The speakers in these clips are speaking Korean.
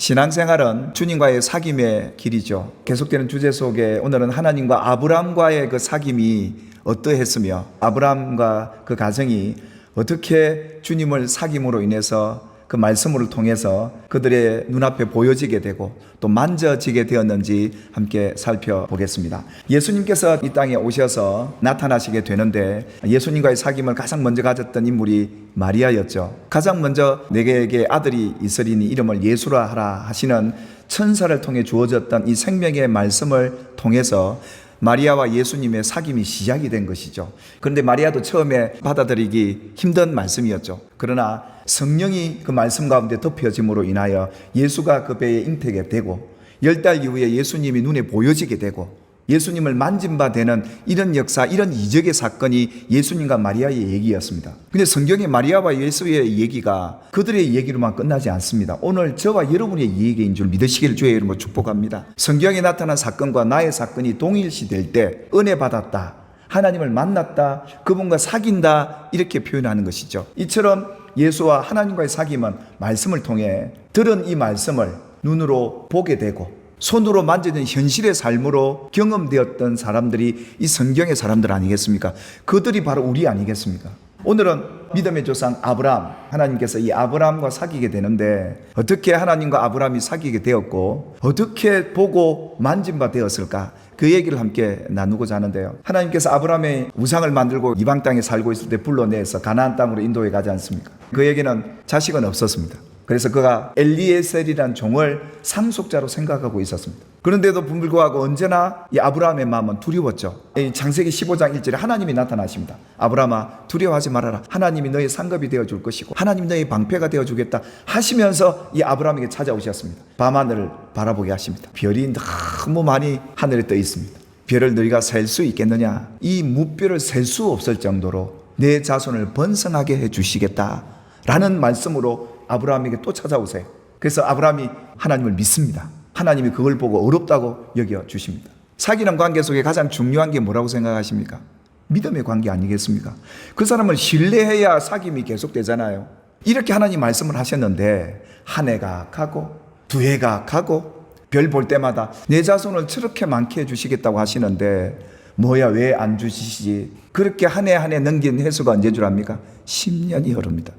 신앙생활은 주님과의 사귐의 길이죠. 계속되는 주제 속에 오늘은 하나님과 아브라함과의 그 사귐이 어떠했으며 아브라함과 그 가정이 어떻게 주님을 사귐으로 인해서 그 말씀을 통해서 그들의 눈앞에 보여지게 되고 또 만져지게 되었는지 함께 살펴보겠습니다. 예수님께서 이 땅에 오셔서 나타나시게 되는데 예수님과의 사귐을 가장 먼저 가졌던 인물이 마리아였죠. 가장 먼저 내게 아들이 있으리니 이름을 예수라 하라 하시는 천사를 통해 주어졌던 이 생명의 말씀을 통해서 마리아와 예수님의 사귐이 시작이 된 것이죠. 그런데 마리아도 처음에 받아들이기 힘든 말씀이었죠. 그러나 성령이 그 말씀 가운데 덮여짐으로 인하여 예수가 그 배에 잉태게 되고 10달 이후에 예수님이 눈에 보여지게 되고 예수님을 만진 바 되는 이런 역사, 이런 이적의 사건이 예수님과 마리아의 얘기였습니다. 근데 성경의 마리아와 예수의 얘기가 그들의 얘기로만 끝나지 않습니다. 오늘 저와 여러분의 얘기인 줄 믿으시기를 주의 이름으로 축복합니다. 성경에 나타난 사건과 나의 사건이 동일시될 때 은혜 받았다, 하나님을 만났다, 그분과 사귄다, 이렇게 표현하는 것이죠. 이처럼 예수와 하나님과의 사귐은 말씀을 통해 들은 이 말씀을 눈으로 보게 되고 손으로 만져진 현실의 삶으로 경험되었던 사람들이 이 성경의 사람들 아니겠습니까? 그들이 바로 우리 아니겠습니까? 오늘은 믿음의 조상 아브라함, 하나님께서 이 아브라함과 사귀게 되는데 어떻게 하나님과 아브라함이 사귀게 되었고 어떻게 보고 만진 바 되었을까? 그 얘기를 함께 나누고자 하는데요. 하나님께서 아브라함의 우상을 만들고 이방 땅에 살고 있을 때 불러내서 가나안 땅으로 인도해 가지 않습니까? 그에게는 자식은 없었습니다. 그래서 그가 엘리에셀이란 종을 상속자로 생각하고 있었습니다. 그런데도 불구하고 언제나 이 아브라함의 마음은 두려웠죠. 이 창세기 15장 1절에 하나님이 나타나십니다. 아브라함아, 두려워하지 말아라. 하나님이 너의 상급이 되어줄 것이고 하나님이 너의 방패가 되어주겠다 하시면서 이 아브라함에게 찾아오셨습니다. 밤하늘을 바라보게 하십니다. 별이 너무 많이 하늘에 떠 있습니다. 별을 너희가 셀 수 있겠느냐? 이 무별을 셀 수 없을 정도로 내 자손을 번성하게 해주시겠다 라는 말씀으로 아브라함에게 또 찾아오세요. 그래서 아브라함이 하나님을 믿습니다. 하나님이 그걸 보고 어렵다고 여겨주십니다. 사귀는 관계 속에 가장 중요한 게 뭐라고 생각하십니까? 믿음의 관계 아니겠습니까? 그 사람을 신뢰해야 사귐이 계속되잖아요. 이렇게 하나님 말씀을 하셨는데 한 해가 가고 두 해가 가고 별 볼 때마다 내 자손을 저렇게 많게 해주시겠다고 하시는데 뭐야 왜 안 주시지? 그렇게 한 해 한 해 넘긴 횟수가 언제 줄 압니까? 10년이 흐릅니다.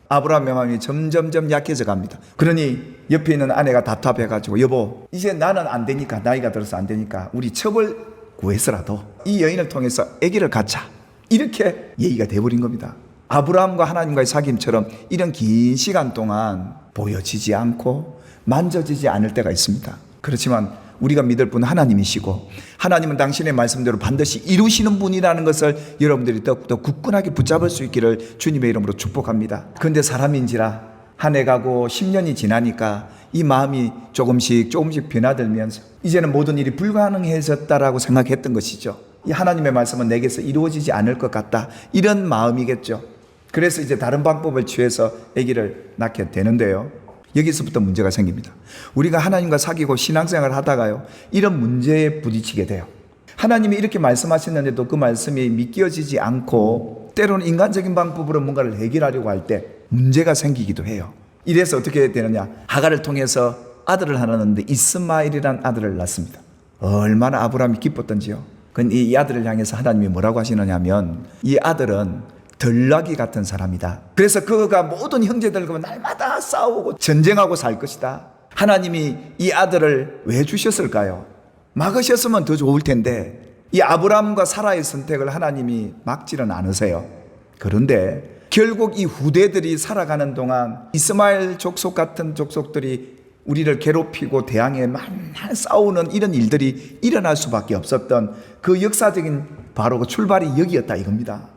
아브라함의 마음이 점점점 약해져 갑니다. 그러니 옆에 있는 아내가 답답해가지고 여보, 이제 나는 안 되니까, 나이가 들어서 안 되니까 우리 첩을 구해서라도 이 여인을 통해서 아기를 갖자, 이렇게 얘기가 돼버린 겁니다. 아브라함과 하나님과의 사귐처럼 이런 긴 시간 동안 보여지지 않고 만져지지 않을 때가 있습니다. 그렇지만 우리가 믿을 분은 하나님이시고 하나님은 당신의 말씀대로 반드시 이루시는 분이라는 것을 여러분들이 더욱더 굳건하게 붙잡을 수 있기를 주님의 이름으로 축복합니다. 그런데 사람인지라 한 해 가고 10년이 지나니까 이 마음이 조금씩 변화들면서 이제는 모든 일이 불가능해졌다라고 생각했던 것이죠. 이 하나님의 말씀은 내게서 이루어지지 않을 것 같다, 이런 마음이겠죠. 그래서 이제 다른 방법을 취해서 아기를 낳게 되는데요. 여기서부터 문제가 생깁니다. 우리가 하나님과 사귀고 신앙생활을 하다가요, 이런 문제에 부딪히게 돼요. 하나님이 이렇게 말씀하셨는데도 그 말씀이 믿겨지지 않고 때로는 인간적인 방법으로 뭔가를 해결하려고 할 때 문제가 생기기도 해요. 이래서 어떻게 되느냐? 하갈을 통해서 아들을 하나 낳았는데 이스마엘이라는 아들을 낳습니다. 얼마나 아브라함이 기뻤던지요. 근데 이 아들을 향해서 하나님이 뭐라고 하시느냐 하면 이 아들은 덜나귀 같은 사람이다. 그래서 그가 모든 형제들과 날마다 싸우고 전쟁하고 살 것이다. 하나님이 이 아들을 왜 주셨을까요? 막으셨으면 더 좋을 텐데 이 아브라함과 사라의 선택을 하나님이 막지는 않으세요. 그런데 결국 이 후대들이 살아가는 동안 이스마엘 족속 같은 족속들이 우리를 괴롭히고 대항해 맨날 싸우는 이런 일들이 일어날 수밖에 없었던 그 역사적인 바로 그 출발이 여기였다 이겁니다.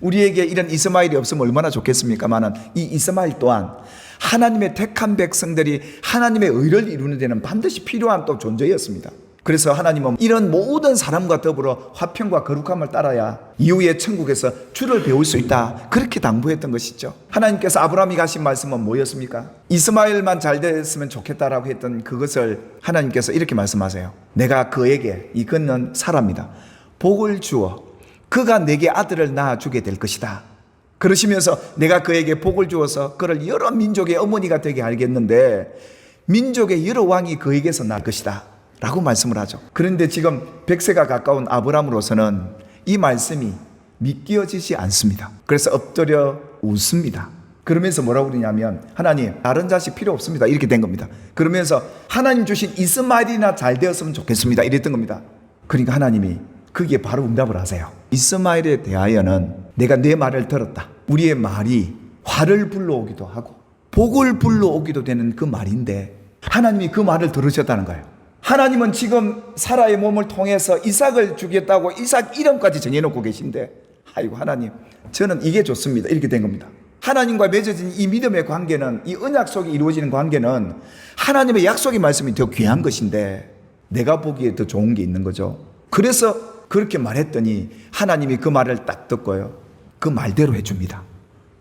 우리에게 이런 이스마엘이 없으면 얼마나 좋겠습니까마는 이 이스마엘 또한 하나님의 택한 백성들이 하나님의 의를 이루는 데는 반드시 필요한 또 존재였습니다. 그래서 하나님은 이런 모든 사람과 더불어 화평과 거룩함을 따라야 이후에 천국에서 주를 배울 수 있다, 그렇게 당부했던 것이죠. 하나님께서 아브라함이 가신 말씀은 뭐였습니까? 이스마엘만 잘 됐으면 좋겠다라고 했던 그것을 하나님께서 이렇게 말씀하세요. 내가 그에게, 이 그는 사람이다, 복을 주어 그가 내게 아들을 낳아주게 될 것이다. 그러시면서 내가 그에게 복을 주어서 그를 여러 민족의 어머니가 되게 하겠는데 민족의 여러 왕이 그에게서 날 것이다 라고 말씀을 하죠. 그런데 지금 100세가 가까운 아브라함으로서는 이 말씀이 믿겨지지 않습니다. 그래서 엎드려 웃습니다. 그러면서 뭐라고 그러냐면, 하나님, 다른 자식 필요 없습니다. 이렇게 된 겁니다. 그러면서 하나님 주신 이스마엘이나 잘 되었으면 좋겠습니다. 이랬던 겁니다. 그러니까 하나님이 거기에 바로 응답을 하세요. 이스마엘에 대하여는 내가 내 말을 들었다. 우리의 말이 화를 불러오기도 하고 복을 불러오기도 되는 그 말인데 하나님이 그 말을 들으셨다는 거예요. 하나님은 지금 사라의 몸을 통해서 이삭을 주겠다고 이삭 이름까지 정해놓고 계신데, 아이고 하나님, 저는 이게 좋습니다. 이렇게 된 겁니다. 하나님과 맺어진 이 믿음의 관계는, 이 언약 속에 이루어지는 관계는 하나님의 약속의 말씀이 더 귀한 것인데 내가 보기에 더 좋은 게 있는 거죠. 그래서 그렇게 말했더니 하나님이 그 말을 딱 듣고요, 그 말대로 해줍니다.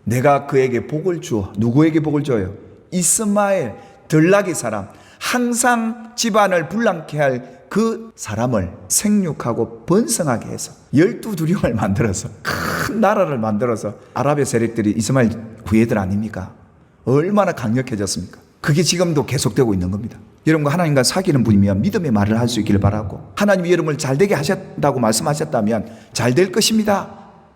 내가 그에게 복을 주어. 누구에게 복을 줘요? 이스마엘, 들락의 사람, 항상 집안을 불랑케 할 그 사람을 생육하고 번성하게 해서 12두령을 만들어서 큰 나라를 만들어서, 아랍의 세력들이 이스마엘 후예들 아닙니까? 얼마나 강력해졌습니까? 그게 지금도 계속되고 있는 겁니다. 여러분과 하나님과 사귀는 분이면 믿음의 말을 할 수 있기를 바라고, 하나님이 여러분을 잘되게 하셨다고 말씀하셨다면 잘 될 것입니다.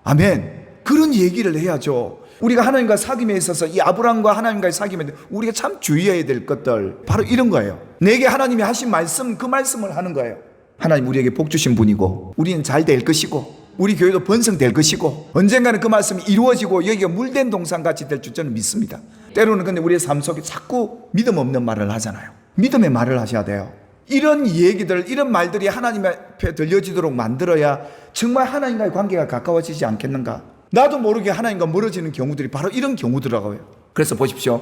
아멘. 그런 얘기를 해야죠. 우리가 하나님과 사귐에 있어서, 이 아브라함과 하나님과의 사귐에 우리가 참 주의해야 될 것들, 바로 이런 거예요. 내게 하나님이 하신 말씀, 그 말씀을 하는 거예요. 하나님 우리에게 복 주신 분이고 우리는 잘 될 것이고 우리 교회도 번성될 것이고 언젠가는 그 말씀이 이루어지고 여기가 물된 동산같이 될 줄 저는 믿습니다. 때로는 근데 우리의 삶 속에 자꾸 믿음 없는 말을 하잖아요. 믿음의 말을 하셔야 돼요. 이런 얘기들, 이런 말들이 하나님 앞에 들려지도록 만들어야 정말 하나님과의 관계가 가까워지지 않겠는가. 나도 모르게 하나님과 멀어지는 경우들이 바로 이런 경우더라고요. 그래서 보십시오,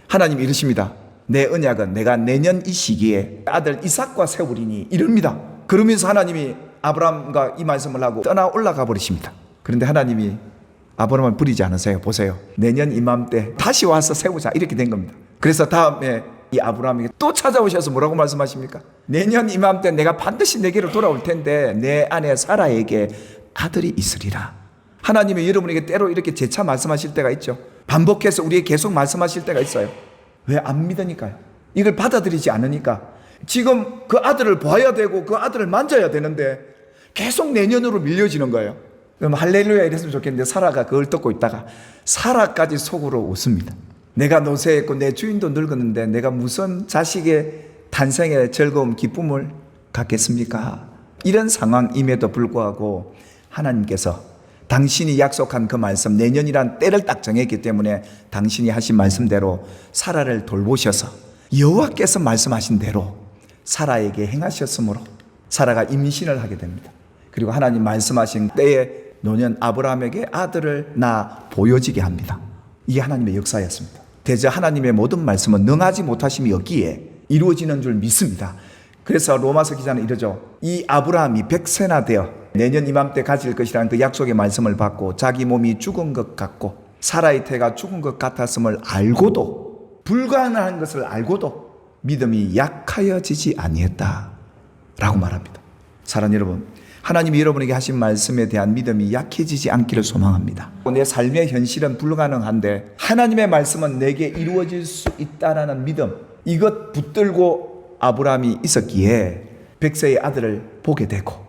하나님이 이러십니다. 내 언약은 내가 내년 이 시기에 아들 이삭과 세우리니, 이럽니다. 그러면서 하나님이 아브라함과 이 말씀을 하고 떠나 올라가 버리십니다. 그런데 하나님이 아브라함을 버리지 않으세요. 보세요, 내년 이맘때 다시 와서 세우자, 이렇게 된 겁니다. 그래서 다음에 이 아브라함에게 또 찾아오셔서 뭐라고 말씀하십니까? 내년 이맘때 내가 반드시 내게로 돌아올 텐데 내 아내 사라에게 아들이 있으리라. 하나님이 여러분에게 때로 이렇게 재차 말씀하실 때가 있죠. 반복해서 우리에게 계속 말씀하실 때가 있어요. 왜 안 믿으니까요. 이걸 받아들이지 않으니까. 지금 그 아들을 봐야 되고 그 아들을 만져야 되는데 계속 내년으로 밀려지는 거예요. 그럼 할렐루야 이랬으면 좋겠는데 사라가 그걸 듣고 있다가 사라까지 속으로 웃습니다. 내가 노쇠했고 내 주인도 늙었는데 내가 무슨 자식의 탄생의 즐거움, 기쁨을 갖겠습니까? 이런 상황임에도 불구하고 하나님께서 당신이 약속한 그 말씀, 내년이란 때를 딱 정했기 때문에 당신이 하신 말씀대로 사라를 돌보셔서 여호와께서 말씀하신 대로 사라에게 행하셨으므로 사라가 임신을 하게 됩니다. 그리고 하나님 말씀하신 때에 노년 아브라함에게 아들을 낳아 보여지게 합니다. 이게 하나님의 역사였습니다. 대저 하나님의 모든 말씀은 능하지 못하심이 없기에 이루어지는 줄 믿습니다. 그래서 로마서 기자는 이러죠. 이 아브라함이 100세나 되어 내년 이맘때 가질 것이라는 그 약속의 말씀을 받고 자기 몸이 죽은 것 같고 사라의 태가 죽은 것 같았음을 알고도, 불가능한 것을 알고도 믿음이 약하여지지 아니했다 라고 말합니다. 사랑하는 여러분, 하나님이 여러분에게 하신 말씀에 대한 믿음이 약해지지 않기를 소망합니다. 내 삶의 현실은 불가능한데 하나님의 말씀은 내게 이루어질 수 있다라는 믿음, 이것 붙들고 아브라함이 있었기에 100세의 아들을 보게 되고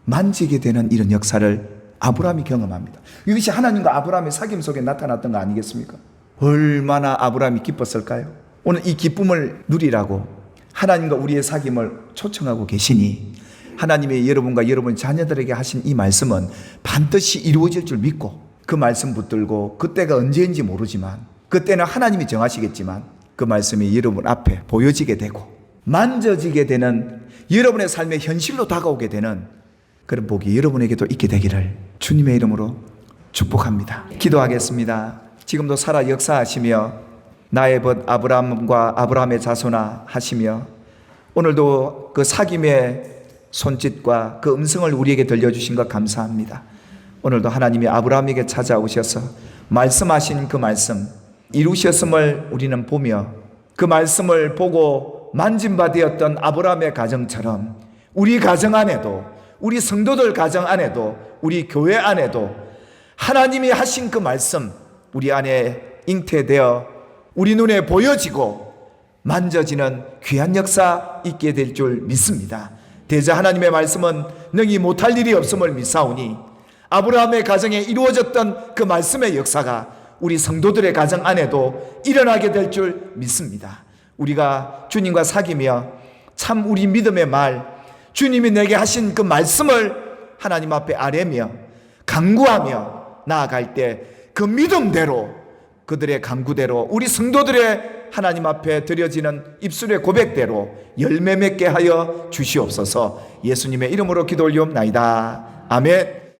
만지게 되는 이런 역사를 아브라함이 경험합니다. 이것이 하나님과 아브라함의 사귐 속에 나타났던 거 아니겠습니까? 얼마나 아브라함이 기뻤을까요? 오늘 이 기쁨을 누리라고 하나님과 우리의 사귐을 초청하고 계시니 하나님의 여러분과 여러분 자녀들에게 하신 이 말씀은 반드시 이루어질 줄 믿고 그 말씀 붙들고, 그때가 언제인지 모르지만 그때는 하나님이 정하시겠지만 그 말씀이 여러분 앞에 보여지게 되고 만져지게 되는, 여러분의 삶의 현실로 다가오게 되는 그런 복이 여러분에게도 있게 되기를 주님의 이름으로 축복합니다. 기도하겠습니다. 지금도 살아 역사하시며 나의 벗 아브라함과 아브라함의 자손아 하시며 오늘도 그 사귐의 손짓과 그 음성을 우리에게 들려주신 것 감사합니다. 오늘도 하나님이 아브라함에게 찾아오셔서 말씀하신 그 말씀 이루셨음을 우리는 보며 그 말씀을 보고 만진바되었던 아브라함의 가정처럼 우리 가정 안에도, 우리 성도들 가정 안에도, 우리 교회 안에도 하나님이 하신 그 말씀 우리 안에 잉태되어 우리 눈에 보여지고 만져지는 귀한 역사 있게 될 줄 믿습니다. 대저 하나님의 말씀은 능히 못할 일이 없음을 믿사오니 아브라함의 가정에 이루어졌던 그 말씀의 역사가 우리 성도들의 가정 안에도 일어나게 될 줄 믿습니다. 우리가 주님과 사귀며 참 우리 믿음의 말, 주님이 내게 하신 그 말씀을 하나님 앞에 아뢰며 간구하며 나아갈 때 그 믿음대로, 그들의 간구대로, 우리 성도들의 하나님 앞에 드려지는 입술의 고백대로 열매 맺게 하여 주시옵소서. 예수님의 이름으로 기도 올리옵나이다. 아멘.